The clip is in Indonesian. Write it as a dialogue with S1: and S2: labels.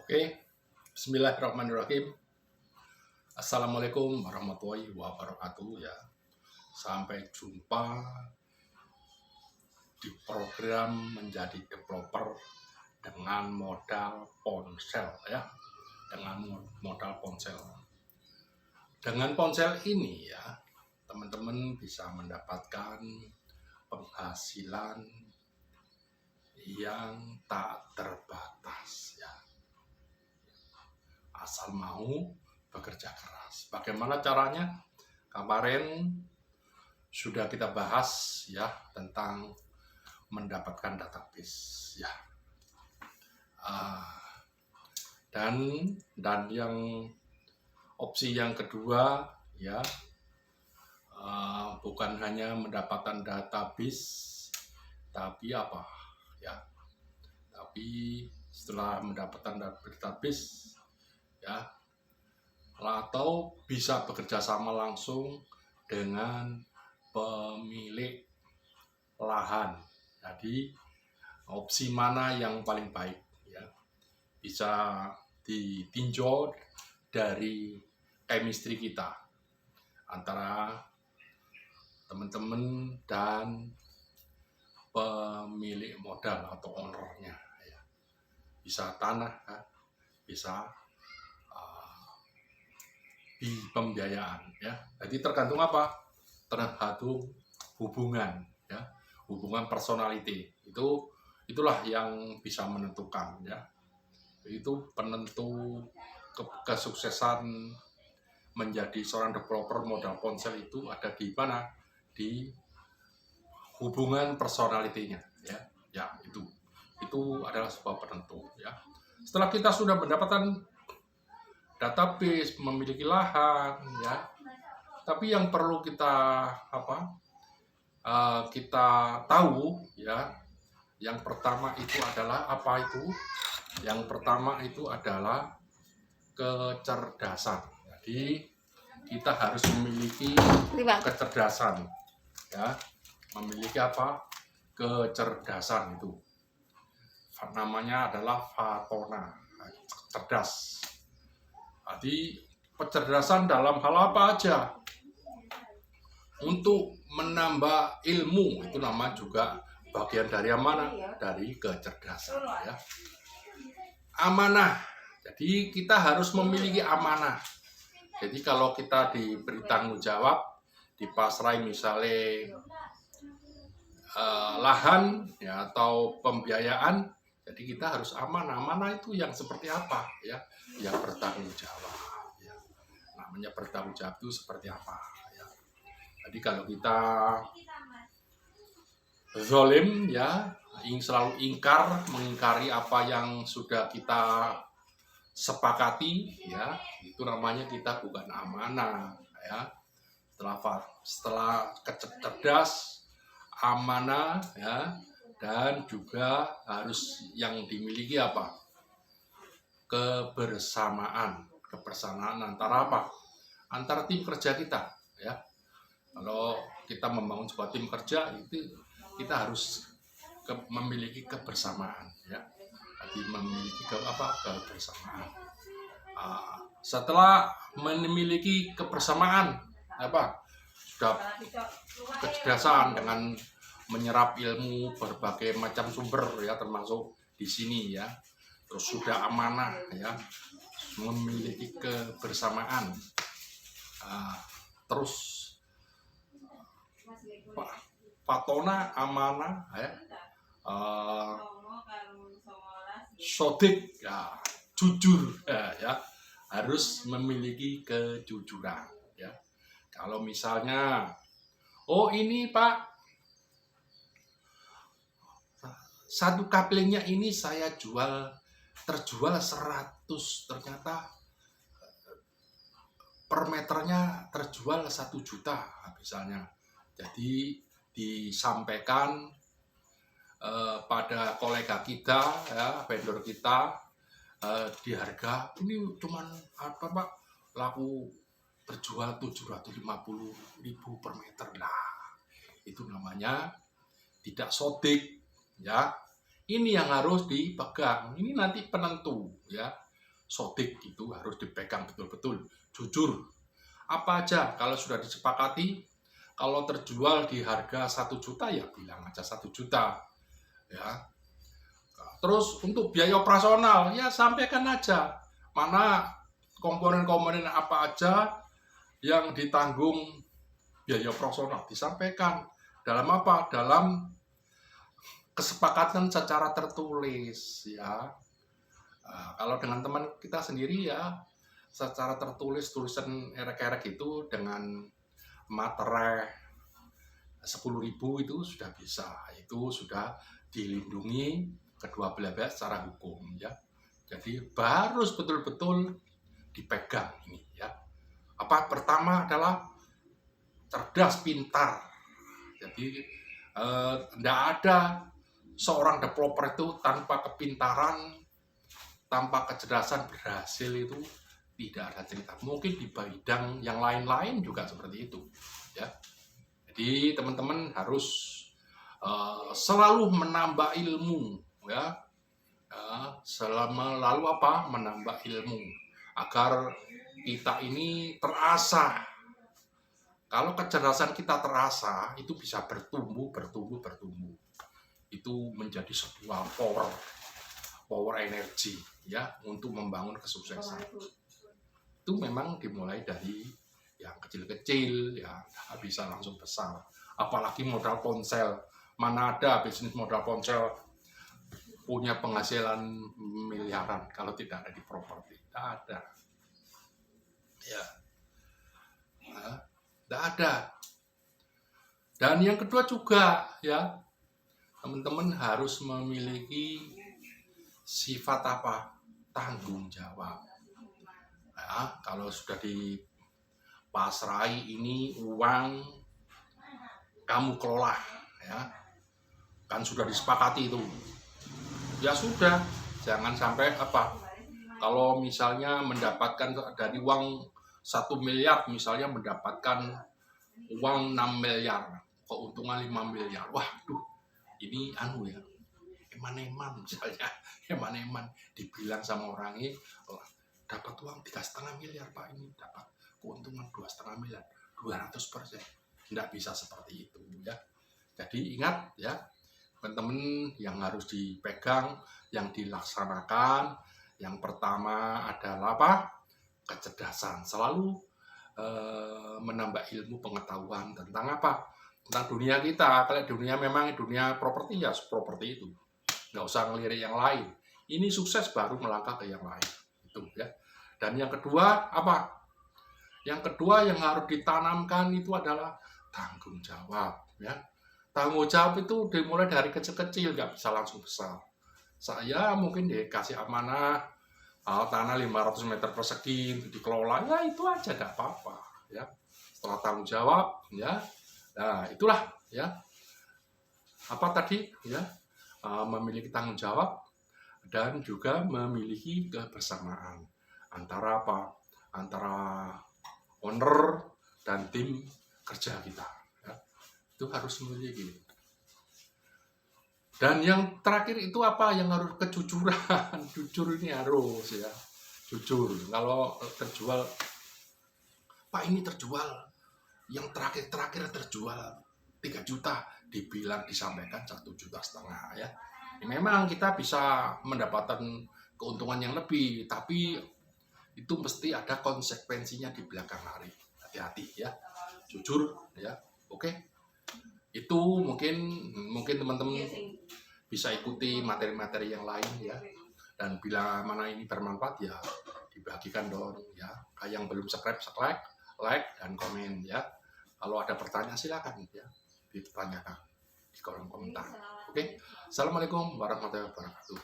S1: Oke, Bismillahirrahmanirrahim. Assalamualaikum warahmatullahi wabarakatuh ya. Sampai jumpa di program menjadi developer dengan modal ponsel ya. Dengan modal ponsel. Dengan ponsel ini ya, teman-teman bisa mendapatkan penghasilan yang tak terbatas ya. Asal mau bekerja keras. Bagaimana caranya? Kemarin sudah kita bahas ya tentang mendapatkan database ya. Dan yang opsi yang kedua ya, bukan hanya mendapatkan database, tapi apa ya? Tapi setelah mendapatkan database ya, atau bisa bekerja sama langsung dengan pemilik lahan. Jadi opsi mana yang paling baik ya, bisa ditinjau dari chemistry kita antara teman-teman dan pemilik modal atau ownernya ya. Bisa tanah ya, bisa di pembiayaan ya. Jadi tergantung apa? Tergantung hubungan ya, hubungan personality. Itulah yang bisa menentukan ya. Itu penentu kesuksesan menjadi seorang developer modal ponsel itu ada di mana? Di hubungan personality-nya ya. Ya, itu adalah sebuah penentu ya. Setelah kita sudah mendapatkan database, memiliki lahan ya, tapi yang perlu kita kita tahu ya, yang pertama itu adalah apa itu? Yang pertama itu adalah kecerdasan. Jadi kita harus memiliki kecerdasan ya, memiliki apa? Kecerdasan itu namanya adalah Fatona, cerdas. Jadi kecerdasan dalam hal apa aja? Untuk menambah ilmu, itu nama juga bagian dari mana? Dari kecerdasan ya. Amanah. Jadi kita harus memiliki amanah. Jadi kalau kita diberi tanggung jawab, dipasrai misalnya lahan ya, atau pembiayaan, jadi kita harus amanah. Amanah itu yang seperti apa ya? Yang bertanggung jawab ya. Namanya bertanggung jawab itu seperti apa ya. Jadi kalau kita zalim ya, selalu mengingkari apa yang sudah kita sepakati ya, itu namanya kita bukan amanah ya. Setelah cerdas, amanah ya, dan juga harus yang dimiliki apa? Kebersamaan antara apa? Antara tim kerja kita ya. Kalau kita membangun sebuah tim kerja, itu kita harus memiliki kebersamaan ya. Jadi memiliki kebersamaan. Setelah memiliki kebersamaan apa? Sudah kecerdasan dengan menyerap ilmu berbagai macam sumber ya, termasuk di sini ya. Terus sudah amanah ya, memiliki kebersamaan. Terus Fatona, amanah ya, sodik ya, jujur ya, harus memiliki kejujuran ya. Kalau misalnya, oh ini Pak, satu kaplingnya ini saya terjual 100, ternyata per meternya terjual 1 juta misalnya. Jadi disampaikan pada kolega kita ya, vendor kita, di harga ini cuman apa Pak, laku terjual 750.000 per meter. Nah, itu namanya tidak sodik ya. Ini yang harus dipegang. Ini nanti penentu ya. sodik itu harus dipegang betul-betul, jujur. Apa aja kalau sudah disepakati, kalau terjual di harga 1 juta ya bilang aja 1 juta ya. Terus untuk biaya operasional ya sampaikan aja mana komponen-komponen apa aja yang ditanggung biaya operasional, disampaikan dalam apa? Dalam kesepakatan secara tertulis ya. Kalau dengan teman kita sendiri ya secara tertulis, tulisan erek-erek itu dengan materai 10.000 itu sudah bisa, itu sudah dilindungi kedua belah pihak secara hukum ya. Jadi harus betul-betul dipegang ini ya. Apa pertama adalah cerdas, pintar. Jadi tidak ada seorang developer itu tanpa kepintaran, tanpa kecerdasan berhasil itu tidak ada cerita. Mungkin di bidang yang lain-lain juga seperti itu ya. Jadi teman-teman harus selalu menambah ilmu ya, lalu apa, menambah ilmu agar kita ini terasa. Kalau kecerdasan kita terasa, itu bisa bertumbuh. Itu menjadi sebuah power energi ya untuk membangun kesuksesan. Itu memang dimulai dari yang kecil-kecil ya, bisa langsung besar. Apalagi modal ponsel, mana ada bisnis modal ponsel punya penghasilan miliaran kalau tidak ada di properti, tidak ada ya, tidak ada. Dan yang kedua juga ya, teman-teman harus memiliki sifat apa? Tanggung jawab ya. Kalau sudah dipasrai ini uang, kamu kelola ya, kan sudah disepakati itu ya sudah, jangan sampai apa, kalau misalnya mendapatkan dari uang 1 miliar misalnya mendapatkan uang 6 miliar, keuntungan 5 miliar, waduh ini ya, eman-eman misalnya, eman-eman dibilang sama orangnya, dapat uang 3,5 miliar Pak, ini dapat keuntungan 2,5 miliar, 200%. Tidak bisa seperti itu ya. Jadi ingat ya, teman-teman yang harus dipegang, yang dilaksanakan, yang pertama adalah apa? Kecerdasan. Selalu menambah ilmu pengetahuan tentang apa? Tentang dunia kita. Kalau dunia memang dunia properti ya properti itu. Nggak usah ngelirik yang lain. Ini sukses baru melangkah ke yang lain. Itu ya. Dan yang kedua apa? Yang kedua yang harus ditanamkan itu adalah tanggung jawab ya. Tanggung jawab itu dimulai dari kecil-kecil, nggak bisa langsung besar. Saya mungkin dikasih amanah tanah 500 meter persegi untuk dikelola, ya itu aja nggak apa-apa ya. Setelah tanggung jawab ya, nah itulah ya, apa tadi ya, memiliki tanggung jawab dan juga memiliki kebersamaan antara apa, antara owner dan tim kerja kita ya. Itu harus memiliki. Dan yang terakhir itu apa, yang harus kejujuran. Jujur ini harus ya, jujur. Kalau terjual, Pak ini terjual, yang terakhir terjual 3 juta, dibilang disampaikan 1,5 juta ya. Memang kita bisa mendapatkan keuntungan yang lebih, tapi itu mesti ada konsekuensinya di belakang hari. Hati-hati ya, jujur ya. Oke. Itu mungkin teman-teman bisa ikuti materi-materi yang lain ya, dan bila mana ini bermanfaat ya dibagikan dong ya. Yang belum subscribe like dan komen ya. Kalau ada pertanyaan silakan ya ditanyakan di kolom komentar. Oke. Assalamualaikum warahmatullahi wabarakatuh.